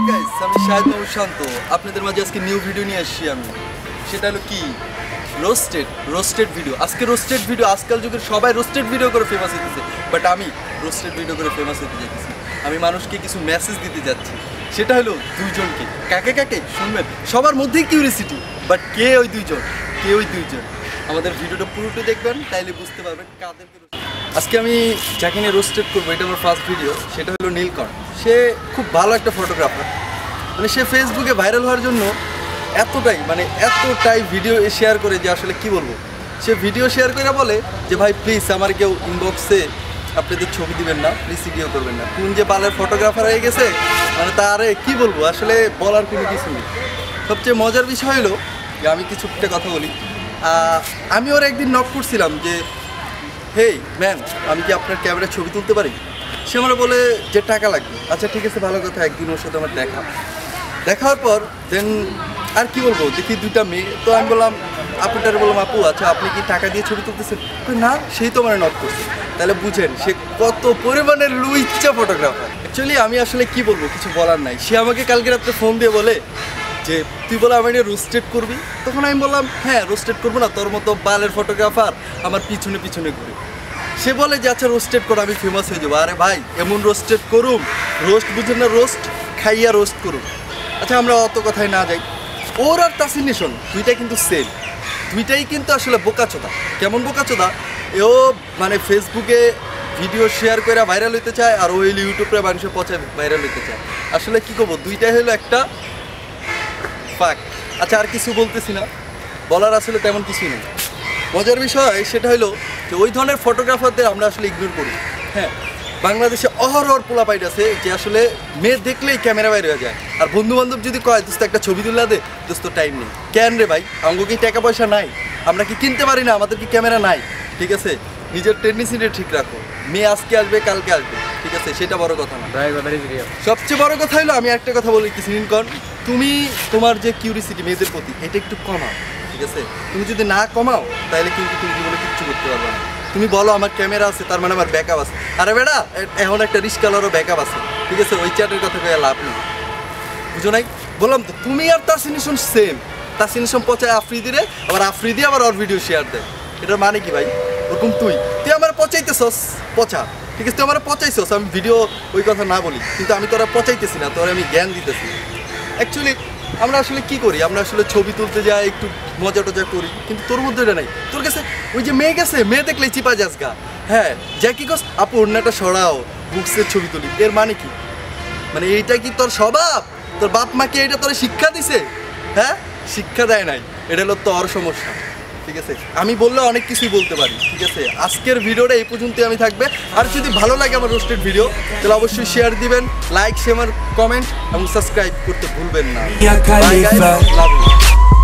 Guys, আমি শাহিদ মাহমুদ শান্ত আপনাদের মাঝে আজকে নিউ ভিডিও নিয়ে আসছি আমি। সেটা হলো কি রোস্টেড ভিডিও। আজকে রোস্টেড ভিডিও, আজকাল যুগের সবাই রোস্টেড ভিডিও করে ফেমাস হইতেছে, বাট আমি রোস্টেড ভিডিও করে ফেমাস হতে যাচ্ছি। আমি মানুষকে কিছু মেসেজ দিতে যাচ্ছি। সেটা হলো দুইজনকে, কাকে কাকে শুনবেন, সবার মধ্যেই কিউরিসিটি, বাট কে ওই দুইজন, আমাদের ভিডিওটা পুরোটা দেখবেন, তাইলে বুঝতে পারবেন কাদেরকে। আজকে আমি যাকে নিয়ে রোস্টেড করবো, এটা আমার ফার্স্ট ভিডিও। সেটা হলো নীলকণ্ঠ। সে খুব ভালো একটা ফটোগ্রাফার। মানে সে ফেসবুকে ভাইরাল হওয়ার জন্য এতটাই ভিডিও শেয়ার করে যে আসলে কি বলবো। সে ভিডিও শেয়ার করে বলে যে ভাই প্লিজ আমার কেউ ইনবক্সে আপনাদের ছবি দিবেন না, প্লিজ ভিডিও করবেন না। কোন যে বালের ফটোগ্রাফার হয়ে গেছে, মানে তারে কি বলবো, আসলে বলার কোনো কিছু নেই। সবচেয়ে মজার বিষয় হলো যে আমি কিছু একটা কথা বলি। আমি ওর একদিন নক করছিলাম যে হেই ম্যান, আমি কি আপনার ক্যামেরায় ছবি তুলতে পারি? সে আমার বলে যে টাকা লাগবে। আচ্ছা ঠিক আছে, ভালো কথা। একদিন ওর সাথে আমার দেখার পর দেন আর কি বলবো, দেখি দুইটা মেয়ে। তো আমি বললাম আপুটারে, বললাম আপু আচ্ছা আপনি কি টাকা দিয়ে ছবি তুলতেছেন? না, সেই তো মানে নক করছে। তাহলে বুঝেন সে কত পরিমাণের লুইচ্চা ফটোগ্রাফার। অ্যাকচুয়ালি আমি আসলে কি বলবো, কিছু বলার নাই। সে আমাকে কালকে রাত্রে ফোন দিয়ে বলে যে তুই বলে আমি রোস্টেড করবি। তখন আমি বললাম হ্যাঁ রোস্টেড করবো না, তোর মতো বালের ফটোগ্রাফার আমার পিছনে ঘুরে। সে বলে যে আচ্ছা রোস্টেড করো, আমি ফেমাস হয়ে যাবো। আরে ভাই এমন রোস্টেড করুম, রোস্ট বুঝেন না, রোস্ট খাইয়া রোস্ট করুম। আচ্ছা আমরা অত কথায় না যাই। ওর আর তাসিন নিশন দুইটাই কিন্তু সেম, দুইটাই কিন্তু আসলে বোকাচোদা। কেমন বোকাচোদা? ও মানে ফেসবুকে ভিডিও শেয়ার করে ভাইরাল হইতে চায়, আর ওই ইউটিউবে মানুষের পচায় ভাইরাল হইতে চায়। আসলে কি করবো, দুইটাই হলো একটা ফাক। আচ্ছা আর কিছু বলতেছি না, বলার আসলে তেমন কিছুই নেই। মজার বিষয় সেটা হলো যে ওই ধরনের ফটোগ্রাফারদের আমরা আসলে ইগনোর করি। হ্যাঁ, বাংলাদেশে অহরহর পোলাপাইট আছে যে আসলে মেয়ে দেখলেই ক্যামেরা বাইরে হয়ে যায়। আর বন্ধু বান্ধব যদি কয় দোস্ত একটা ছবি তুলে দে, দোস্ত টাইম নেই। কেন রে ভাই, আমাকে কি টাকা পয়সা নাই? আমরা কি কিনতে পারি না? আমাদের কি ক্যামেরা নাই? ঠিক আছে, নিজের টেন্ডেন্সিটা ঠিক রাখো। মেয়ে আজকে আসবে কালকে আসবে, ঠিক আছে, সেটা বড় কথা না। সবচেয়ে বড় কথা হলো আমি একটা কথা বলি, কিছু নীলকণ্ঠ, তুমি তোমার যে কিউরিসিটি মেয়েদের প্রতি, এটা একটু কমাও। ঠিক আছে, তুমি যদি না কমাও তাহলে কিন্তু তুমি জীবনে কিচ্ছু করতে পারবে না। তুমি বলো আমার ক্যামেরা আছে, তার মানে আমার ব্যাকআপ আছে। আরে বেটা, এখন একটা রিস্কালারও ব্যাকআপ আছে। ঠিক আছে, ওই চ্যাটের কথা কয়ে লাভ নেই, বুঝো নাই? বললাম তো, তুমি আর তাসিন নিশন সেম। তাসিন নিশন পচায় আফ্রিদিরে, আবার আফ্রিদি আবার ওর ভিডিও শেয়ার দেয়। এটার মানে কি ভাই? ওরকম তুই আমার পচাইতেছস, পচা। ঠিক আছে, তুই আমার পচাইছস, আমি ভিডিও ওই কথা না বলি, কিন্তু আমি তোরা পচাইতেছি না, তোরা আমি জ্ঞান দিতেছি। অ্যাকচুয়ালি আমরা আসলে কি করি, আমরা আসলে ছবি তুলতে যাই, একটু মজা টজা করি, কিন্তু তোর মধ্যে এটা নাই। তোর কাছে ওই যে মেয়ে গেছে, মেয়ে দেখলেই চিপা যাস গা। হ্যাঁ, যা কি কস, আপু অন্যটা সরাও, বুকসের ছবি তুলি। এর মানে কি? মানে এইটা কি তোর স্বভাব? তোর বাপ মাকে এটা তোর শিক্ষা দিছে? হ্যাঁ, শিক্ষা দেয় নাই। এটা হলো তোর সমস্যা। ঠিক আছে, আমি বললে অনেক কিছুই বলতে পারি। ঠিক আছে, আজকের ভিডিওটা এই পর্যন্তই আমি থাকবে। আর যদি ভালো লাগে আমার রোস্টেড ভিডিও, তাহলে অবশ্যই শেয়ার দিবেন, লাইক, শেয়ার, কমেন্ট এবং সাবস্ক্রাইব করতে ভুলবেন না। Bye guys, love you.